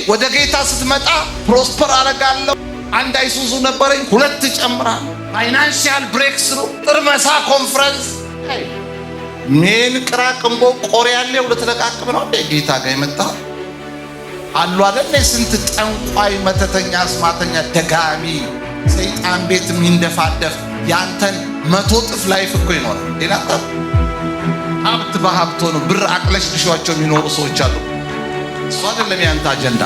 ወደ ጌታ ስትመጣ ፕሮስፐር አረጋለሁ። አንድ አይሱዙ ነበረኝ፣ 2 ጨምራለሁ። ፋይናንሻል ብሬክ ስሩ፣ ጥርመሳ ኮንፈረንስ ሜን ቅራቅንቦ ቆሪያሌ ልትለቃቅም ነው እንዴ ጌታ ጋር የመጣ አሉ አይደል? ስንት ጠንቋይ፣ መተተኛ፣ አስማተኛ፣ ደጋሚ ሰይጣን ቤት የሚንደፋደፍ ያንተን 100 እጥፍ ላይፍ እኮ ይኖራል። ሌላታ ሀብት በሀብቶ ነው ብር አቅለሽ ልሿቸው የሚኖሩ ሰዎች አሉ። እሱ አይደለም ያንተ አጀንዳ።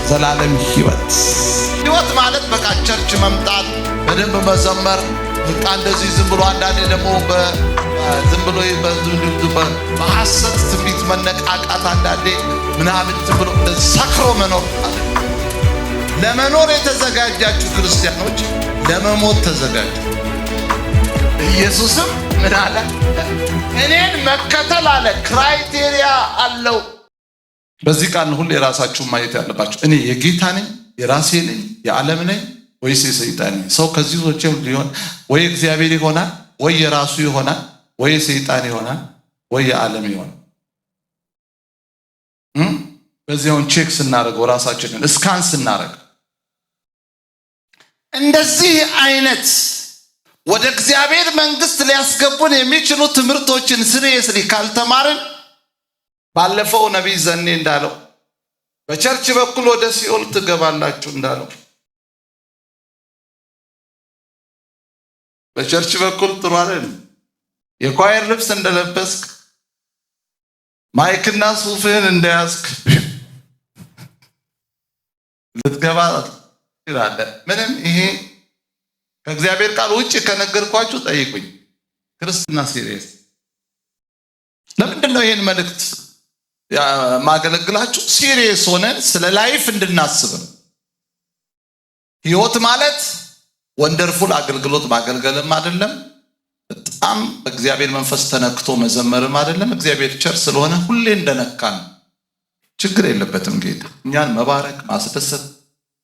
ዘላለም ህይወት ማለት በቃ ቸርች መምጣት፣ በደንብ መዘመር፣ በቃ እንደዚህ ዝም ብሎ አንዳንዴ ደግሞ ዝም ብሎ በሐሰት ትንቢት መነቃቃት፣ አንዳንዴ ምናምን ዝም ብሎ ሰክሮ መኖር። ለመኖር የተዘጋጃችሁ ክርስቲያኖች ለመሞት ተዘጋጁ። ኢየሱስም ምን አለ? እኔን መከተል አለ ክራይቴሪያ አለው። በዚህ ቃል ሁሉ የራሳችሁን ማየት ያለባችሁ። እኔ የጌታ ነኝ፣ የራሴ ነኝ፣ የዓለም ነኝ ወይስ የሰይጣን ነኝ? ሰው ከዚህ ዞቼ ሊሆን ወይ እግዚአብሔር ይሆናል ወይ የራሱ ይሆናል ወይ ሰይጣን ይሆናል ወይ የዓለም ይሆናል። በዚያውን ቼክ ስናደርገው ራሳችንን እስካን ስናደርግ እንደዚህ አይነት ወደ እግዚአብሔር መንግስት ሊያስገቡን የሚችሉ ትምህርቶችን ሲሪየስሊ ካልተማርን ባለፈው ነቢይ ዘኔ እንዳለው በቸርች በኩል ወደ ሲኦል ትገባላችሁ እንዳለው በቸርች በኩል ጥሩ አይደል? የኳየር ልብስ እንደለበስክ ማይክና ሱፍህን እንደያዝክ ልትገባ ይላል። ምንም ይሄ ከእግዚአብሔር ቃል ውጭ ከነገርኳችሁ ጠይቁኝ። ክርስትና ሲሪየስ። ለምንድን ነው ይሄን መልእክት ማገለግላችሁ? ሲሪየስ ሆነን ስለ ላይፍ እንድናስብ። ህይወት ማለት ወንደርፉል አገልግሎት ማገልገልም አይደለም፣ በጣም በእግዚአብሔር መንፈስ ተነክቶ መዘመርም አይደለም። እግዚአብሔር ቸር ስለሆነ ሁሌ እንደነካን ችግር የለበትም። ጌታ እኛን መባረክ፣ ማስደሰት፣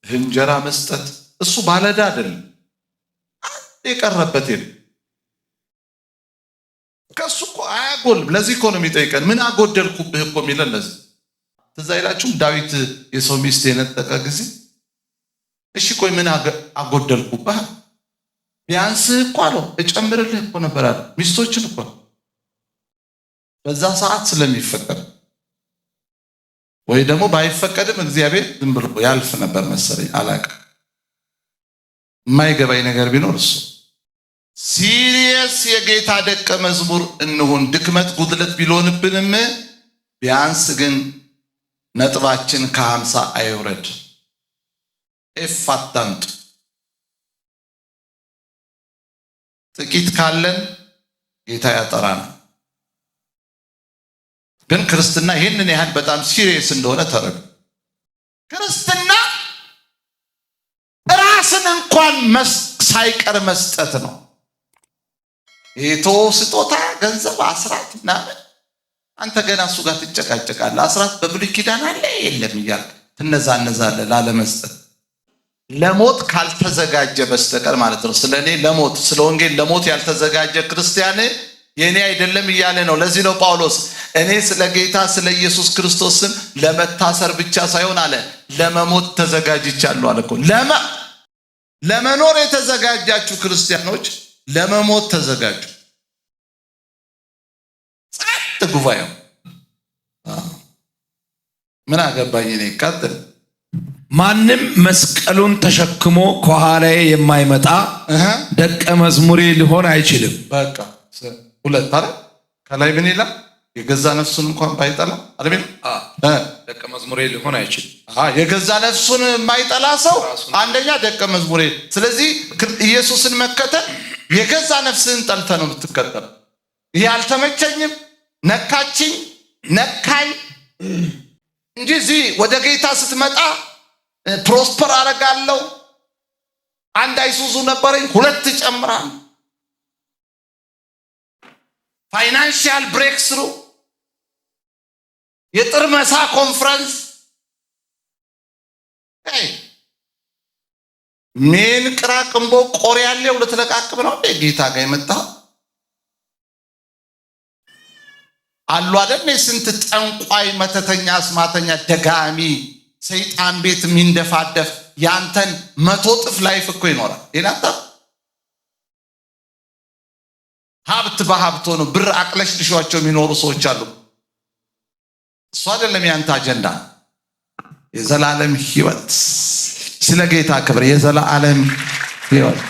እንጀራ መስጠት እሱ ባለዕዳ አይደለም። የቀረበት የለም። ከሱ እኮ አያጎልም። ለዚህ እኮ ነው የሚጠይቀን። ምን አጎደልኩብህ እኮ የሚለን ለዚህ። ትዝ አይላችሁም? ዳዊት የሰው ሚስት የነጠቀ ጊዜ እሺ ቆይ ምን አጎደልኩብህ? ቢያንስህ እኮ አለው እጨምርልህ እኮ ነበር አለ። ሚስቶችን እኮ በዛ ሰዓት ስለሚፈቀድ ወይ ደግሞ ባይፈቀድም እግዚአብሔር ዝም ብሎ ያልፍ ነበር መሰለኝ፣ አላውቅም። የማይገባኝ ነገር ቢኖር እሱ ሲሪየስ የጌታ ደቀ መዝሙር እንሁን። ድክመት ጉድለት ቢሆንብንም ቢያንስ ግን ነጥባችን ከ50 አይውረድ። አታምጡ። ጥቂት ካለን ጌታ ያጠራናል። ግን ክርስትና ይህንን ያህል በጣም ሲሪየስ እንደሆነ ተረዱ። ክርስትና ራስን እንኳን ሳይቀር መስጠት ነው። የቶ ስጦታ ገንዘብ አስራት ምናምን አንተ ገና እሱ ጋር ትጨቃጨቃለህ። አስራት በብሉይ ኪዳን አለ የለም እያልክ ትነዛነዛለህ ላለመስጠት። ለሞት ካልተዘጋጀ በስተቀር ማለት ነው። ስለኔ ለሞት ስለ ወንጌል ለሞት ያልተዘጋጀ ክርስቲያን የኔ አይደለም እያለ ነው። ለዚህ ነው ጳውሎስ እኔ ስለ ጌታ ስለ ኢየሱስ ክርስቶስ ስም ለመታሰር ብቻ ሳይሆን አለ ለመሞት ተዘጋጅቻለሁ አለ እኮ። ለመኖር የተዘጋጃችሁ ክርስቲያኖች ለመሞት ተዘጋጁ። ጸጥ ጉባኤው ምን አገባኝ እኔ ቀጥል። ማንም መስቀሉን ተሸክሞ ከኋላዬ የማይመጣ ደቀ መዝሙሬ ሊሆን አይችልም። በቃ ሁለት አረ ከላይ ምን ይላል? የገዛ ነፍሱን እንኳን ባይጠላ አይደል? ደቀ መዝሙሬ ሊሆን አይችልም። የገዛ ነፍሱን የማይጠላ ሰው አንደኛ ደቀ መዝሙሬ። ስለዚህ ኢየሱስን መከተል የገዛ ነፍስህን ጠልተ ነው የምትከተለው። ይሄ አልተመቸኝም፣ ነካችኝ፣ ነካኝ እንጂ እዚህ ወደ ጌታ ስትመጣ ፕሮስፐር አረጋለሁ። አንድ አይሱዙ ነበረኝ፣ 2 ጨምራለሁ። ፋይናንሻል ብሬክ ስሩ፣ የጥርመሳ ኮንፈረንስ ሜን ቅራቅንቦ ቆሪያሌው ልትለቃቅም ነው እንዴ ጌታ ጋር የመጣው አሉ አይደል? ስንት ጠንቋይ፣ መተተኛ፣ አስማተኛ፣ ደጋሚ ሰይጣን ቤት የሚንደፋደፍ ያንተን 100 እጥፍ ላይፍ እኮ ይኖራል። ይናታ ሀብት በሀብት ሆኖ ብር አቅለሽልሿቸው የሚኖሩ ሰዎች አሉ። እሱ አይደለም ያንተ አጀንዳ። የዘላለም ህይወት፣ ስለ ጌታ ክብር የዘላለም ህይወት።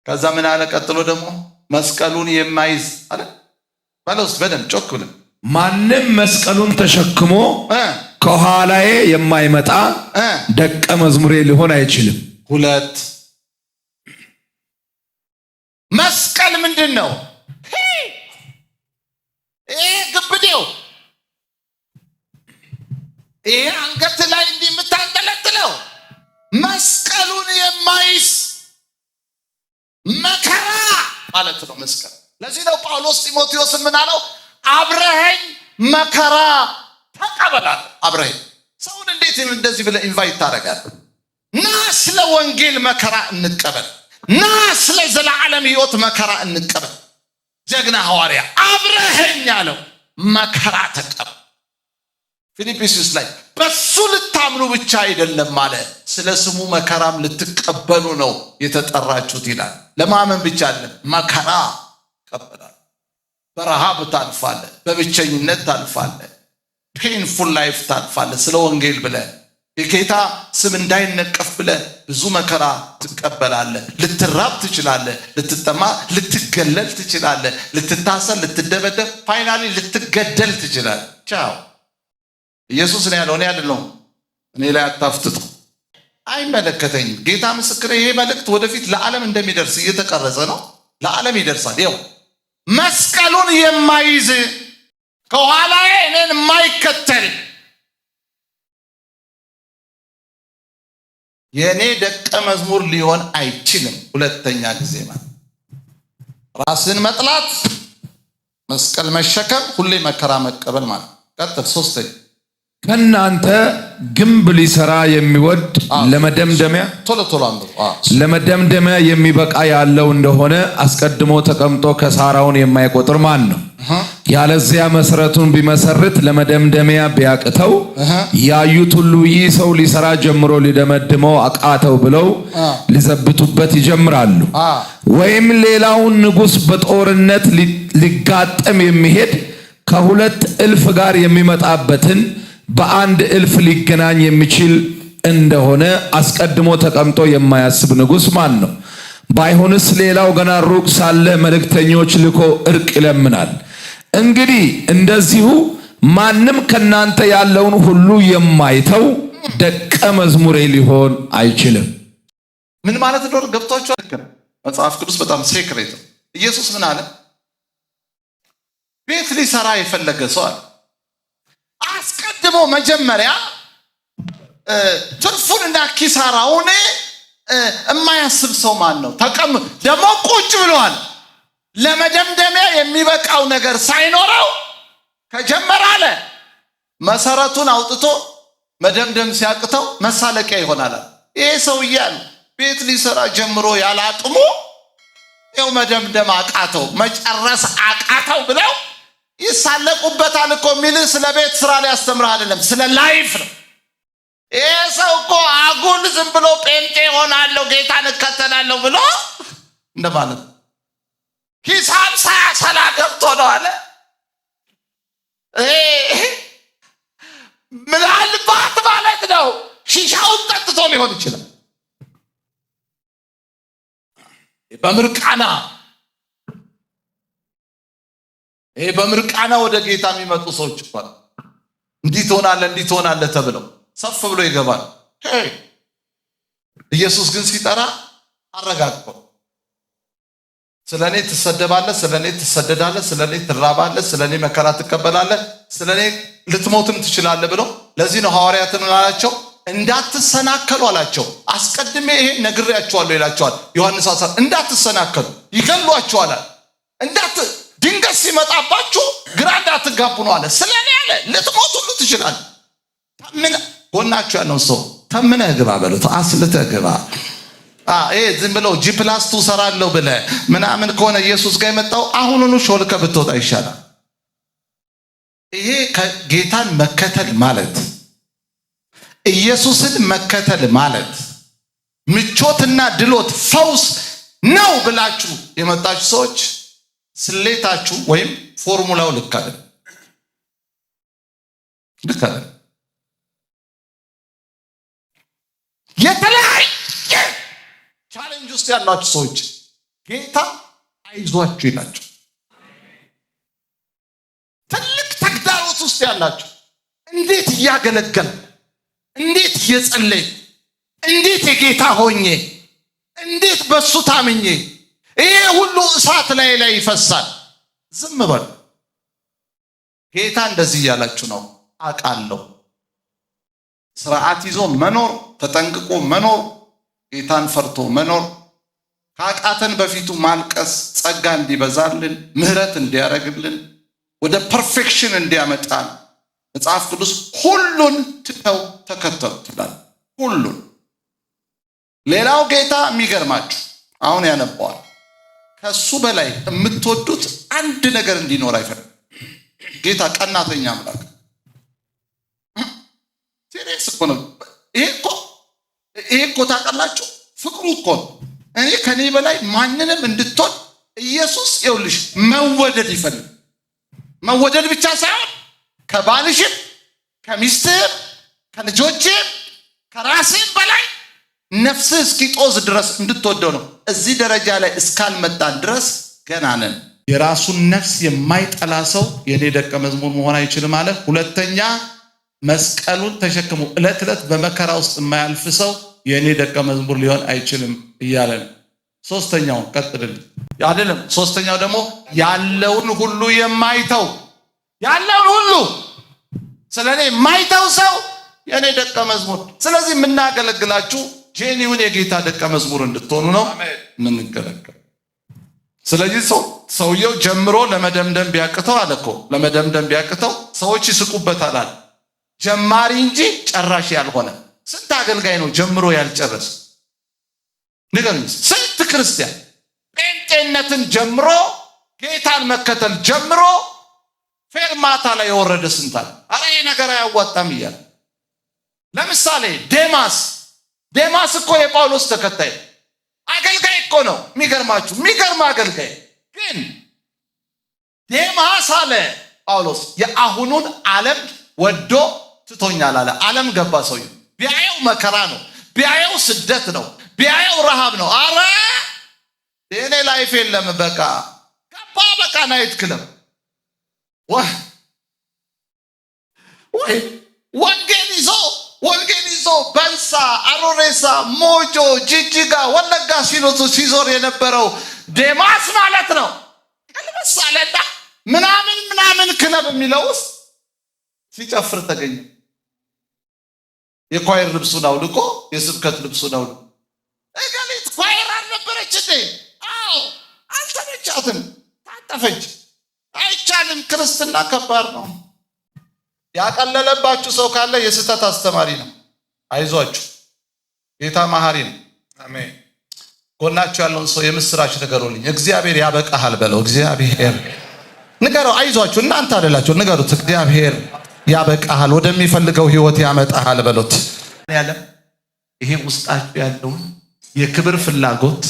ከዛ ምን አለ ቀጥሎ ደግሞ መስቀሉን የማይዝ አለ ባለውስጥ በደም ጮክ ብለን ማንም መስቀሉን ተሸክሞ ከኋላዬ የማይመጣ ደቀ መዝሙሬ ሊሆን አይችልም። 2 መስቀል ምንድን ነው? ይሄ ግብዴው ይሄ አንገት ላይ እንዲህ የምታንጠለጥለው መስቀሉን የማይዝ መከራ ማለት ነው መስቀል። ለዚህ ነው ጳውሎስ ጢሞቴዎስን ምን አለው? አብረኸኝ መከራ ተቀበላል። አብረኸኝ ሰውን እንዴት እንደዚህ ብለህ ኢንቫይት ታደርጋለህ? ና ስለ ወንጌል መከራ እንቀበል፣ ና ስለ ዘላለም ህይወት መከራ እንቀበል። ጀግና ሐዋርያ አብረኸኝ አለው መከራ ተቀበል። ፊልጵስዩስ ላይ በሱ ልታምኑ ብቻ አይደለም ማለት ስለ ስሙ መከራም ልትቀበሉ ነው የተጠራችሁት ይላል። ለማመን ብቻ አይደለም፣ መከራ ተቀበላል። በረሃብ ታልፋለህ፣ በብቸኝነት ታልፋለህ፣ ፔንፉል ላይፍ ታልፋለህ። ስለ ወንጌል ብለህ የጌታ ስም እንዳይነቀፍ ብለህ ብዙ መከራ ትቀበላለህ። ልትራብ ትችላለህ፣ ልትጠማ፣ ልትገለል ትችላለህ፣ ልትታሰር፣ ልትደበደብ፣ ፋይናሊ ልትገደል ትችላለህ። ቻው። ኢየሱስ ነው ያለው፣ እኔ አይደለሁም። እኔ ላይ አታፍጥጡ፣ አይመለከተኝም። ጌታ ምስክር። ይሄ መልእክት ወደፊት ለዓለም እንደሚደርስ እየተቀረጸ ነው። ለዓለም ይደርሳል። ይኸው መስቀሉን የማይዝ ከኋላዬ እኔን የማይከተል የእኔ ደቀ መዝሙር ሊሆን አይችልም። 2ኛ ጊዜ ማለት ራስን መጥላት፣ መስቀል መሸከም፣ ሁሌ መከራ መቀበል ማለት። ቀጥል። 3ኛ ከናንተ ግንብ ሊሰራ የሚወድ ለመደምደሚያ የሚበቃ ያለው እንደሆነ አስቀድሞ ተቀምጦ ከሳራውን የማይቆጥር ማን ነው? ያለዚያ መሰረቱን ቢመሰርት ለመደምደሚያ ቢያቅተው ያዩት ሁሉ ይህ ሰው ሊሰራ ጀምሮ ሊደመድመው አቃተው ብለው ሊዘብቱበት ይጀምራሉ። ወይም ሌላውን ንጉሥ በጦርነት ሊጋጠም የሚሄድ ከ2,000 ጋር የሚመጣበትን በአንድ 1,000 ሊገናኝ የሚችል እንደሆነ አስቀድሞ ተቀምጦ የማያስብ ንጉሥ ማን ነው? ባይሆንስ ሌላው ገና ሩቅ ሳለ መልእክተኞች ልኮ እርቅ ይለምናል። እንግዲህ እንደዚሁ ማንም ከናንተ ያለውን ሁሉ የማይተው ደቀ መዝሙሬ ሊሆን አይችልም። ምን ማለት እንደሆነ ገብቷችኋል? መጽሐፍ ቅዱስ በጣም ሴክሬት ነው። ኢየሱስ ምን አለ? ቤት ሊሰራ የፈለገ ሰው አለ አስቀድሞ መጀመሪያ ትርፉንና ኪሳራውን የማያስብ ሰው ማን ነው? ደግሞ ቁጭ ብሏል። ለመደምደሚያ የሚበቃው ነገር ሳይኖረው ከጀመረ አለ መሰረቱን አውጥቶ መደምደም ሲያቅተው መሳለቂያ ይሆናል። ይሄ ሰውዬ አለ ቤት ሊሰራ ጀምሮ ያለ አቅሙ ይኸው መደምደም አቃተው፣ መጨረስ አቃተው ብለው ይሳለቁበታል እኮ። የሚልህ ስለ ቤት ስራ ሊያስተምርህ አይደለም፣ ስለ ላይፍ ነው። ይሄ ሰው እኮ አጉል ዝም ብሎ ጴንጤ ሆናለሁ ጌታን እከተላለሁ ብሎ እንደማለት ሂሳብ ሳያሰላ ገብቶ ነው አለ። ምናልባት ማለት ነው ሺሻውን ጠጥቶ ሊሆን ይችላል። በምርቃና ወደ ጌታ የሚመጡ ሰዎች ይባል እንዲህ ትሆናለህ ተብለው ሰፍ ብሎ ይገባል። ኢየሱስ ግን ሲጠራ አረጋግጦ ስለኔ ትሰደባለህ፣ ስለኔ ትሰደዳለህ፣ ስለኔ ትራባለህ፣ ስለኔ መከራ ትቀበላለህ፣ ስለኔ ልትሞትም ትችላለህ ብሎ ለዚህ ነው ሐዋርያትን አላቸው እንዳትሰናከሉ አላቸው። አስቀድሜ ይሄ ነግሬያቸዋለሁ ይላቸዋል ዮሐንስ 10 እንዳትሰናከሉ ይገሏቸዋል። ድንገት ሲመጣባችሁ ግራ እንዳትጋቡ ነው አለ። ስለኔ አለ ልትሞት ሁሉ ትችላለህ። ታምነ ጎናችሁ ያለው ሰው ታምነህ ግባ በሉት፣ አስልተህ ግባ። ይሄ ዝም ብለው G+2 ሰራለሁ ብለህ ምናምን ከሆነ ኢየሱስ ጋር የመጣው አሁኑኑ ሾልከህ ብትወጣ ይሻላል። ይሄ ጌታን መከተል ማለት ኢየሱስን መከተል ማለት ምቾትና ድሎት ፈውስ ነው ብላችሁ የመጣችሁ ሰዎች ስሌታችሁ ወይም ፎርሙላው ልክ አይደለም። የተለያየ ቻሌንጅ ውስጥ ያላችሁ ሰዎች ጌታ አይዟችሁ ይላችሁ። ትልቅ ተግዳሮት ውስጥ ያላችሁ እንዴት እያገለገል፣ እንዴት እየጸለይ፣ እንዴት የጌታ ሆኜ፣ እንዴት በሱ ታምኜ ይሄ ሁሉ እሳት ላይ ይፈሳል። ዝም በሉ። ጌታ እንደዚህ እያላችሁ ነው። አውቃለሁ። ስርዓት ይዞ መኖር፣ ተጠንቅቆ መኖር፣ ጌታን ፈርቶ መኖር፣ ካቃተን በፊቱ ማልቀስ፣ ጸጋ እንዲበዛልን፣ ምህረት እንዲያደርግልን፣ ወደ ፐርፌክሽን እንዲያመጣን መጽሐፍ ቅዱስ ሁሉን ትተው ተከተሉት ይላል። ሁሉን። ሌላው ጌታ የሚገርማችሁ አሁን ያነባዋል። ከሱ በላይ የምትወዱት አንድ ነገር እንዲኖር አይፈልግም። ጌታ ቀናተኛ አምላክ ሲሪየስ እኮ ነው። ይሄ እኮ ታውቃላችሁ፣ ፍቅሩ እኮ ነው። እኔ ከኔ በላይ ማንንም እንድትወድ ኢየሱስ ይኸውልሽ መወደድ ይፈልግ። መወደድ ብቻ ሳይሆን ከባልሽም፣ ከሚስትህም፣ ከልጆችህም፣ ከራስህም በላይ ነፍስህ እስኪጦዝ ድረስ እንድትወደው ነው። እዚህ ደረጃ ላይ እስካልመጣን ድረስ ገና ነን። የራሱን ነፍስ የማይጠላ ሰው የኔ ደቀ መዝሙር መሆን አይችልም አለ። ሁለተኛ መስቀሉን ተሸክሞ ዕለት ዕለት በመከራ ውስጥ የማያልፍ ሰው የኔ ደቀ መዝሙር ሊሆን አይችልም እያለ ነው። ሶስተኛው ቀጥልልኝ። አይደለም፣ ሶስተኛው ደግሞ ያለውን ሁሉ የማይተው፣ ያለውን ሁሉ ስለኔ የማይተው ሰው የኔ ደቀ መዝሙር። ስለዚህ የምናገለግላችሁ ጄኒውን የጌታ ደቀ መዝሙር እንድትሆኑ ነው የምንገለገል። ስለዚህ ሰውየው ጀምሮ ለመደምደም ቢያቅተው አለ እኮ ለመደምደም ቢያቅተው ሰዎች ይስቁበታል አለ። ጀማሪ እንጂ ጨራሽ ያልሆነ ስንት አገልጋይ ነው ጀምሮ ያልጨረሰ? ንገሩኝ። ስንት ክርስቲያን ጴንጤነትን ጀምሮ ጌታን መከተል ጀምሮ ፌርማታ ላይ የወረደ ስንት አለ። አረ ይሄ ነገር አያዋጣም እያለ። ለምሳሌ ዴማስ እኮ የጳውሎስ ተከታይ አገልጋይ እኮ ነው። የሚገርማችሁ የሚገርም አገልጋይ ግን ዴማስ አለ ጳውሎስ የአሁኑን ዓለም ወዶ ትቶኛል አለ። ዓለም ገባ ሰውዬው። ቢያየው መከራ ነው፣ ቢያየው ስደት ነው፣ ቢያየው ረሃብ ነው። አረ የኔ ላይፍ የለም በቃ ገባ። በቃ ናይት ክለብ ወይ ወንጌል ይዞ በልሳ፣ አሮሬሳ፣ ሞጆ፣ ጅጅጋ፣ ወለጋ ሲዞር የነበረው ዴማስ ማለት ነው። ቀልበስ አለና ምናምን ክለብ የሚለው ውስጥ ሲጨፍር ተገኘ። የኳየር ልብሱን አውልቆ የስብከት ልብሱን አውልቆ እገሊት ኳየር አልነበረች እንዴ? አዎ አልተመቻትም፣ ታጠፈች። አይቻልም። ክርስትና ከባድ ነው። ያቀለለባችሁ ሰው ካለ የስህተት አስተማሪ ነው። አይዟችሁ፣ ጌታ መሐሪ ነው። አሜን። ጎናችሁ ያለውን ሰው የምስራች ንገሩልኝ። እግዚአብሔር ያበቃሃል በለው። እግዚአብሔር ንገረው። አይዟችሁ፣ እናንተ አይደላችሁ፣ ንገሩት። እግዚአብሔር ያበቃሃል፣ ወደሚፈልገው ህይወት ያመጣሃል በሉት። ይሄ ውስጣችሁ ያለውን የክብር ፍላጎት፣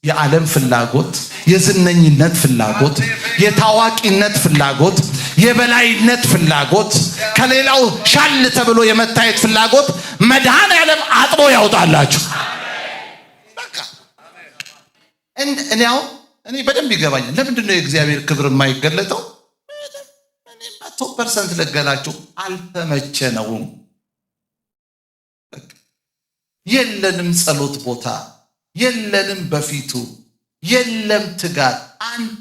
የዓለም ፍላጎት፣ የዝነኝነት ፍላጎት፣ የታዋቂነት ፍላጎት፣ የበላይነት ፍላጎት፣ ከሌላው ሻል ተብሎ የመታየት ፍላጎት መድኃኔዓለም አጥቦ ያውጣላችሁ። በቃ እኔ በደንብ ይገባኛል። ለምንድን ነው የእግዚአብሔር ክብር የማይገለጠው? እኔ 100% ልገላችሁ አልተመቸነውም። የለንም ጸሎት ቦታ፣ የለንም በፊቱ፣ የለም ትጋት። አንድ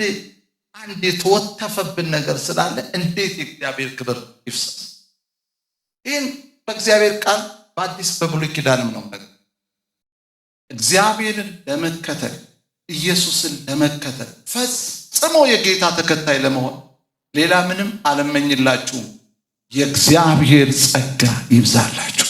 የተወተፈብን ነገር ስላለ እንዴት የእግዚአብሔር ክብር ይፍሰስ? ይህን በእግዚአብሔር ቃል በአዲስ በብሉይ ኪዳንም ነው ነገር እግዚአብሔርን ለመከተል ኢየሱስን ለመከተል ፈጽሞ የጌታ ተከታይ ለመሆን ሌላ ምንም አልመኝላችሁም። የእግዚአብሔር ጸጋ ይብዛላችሁ።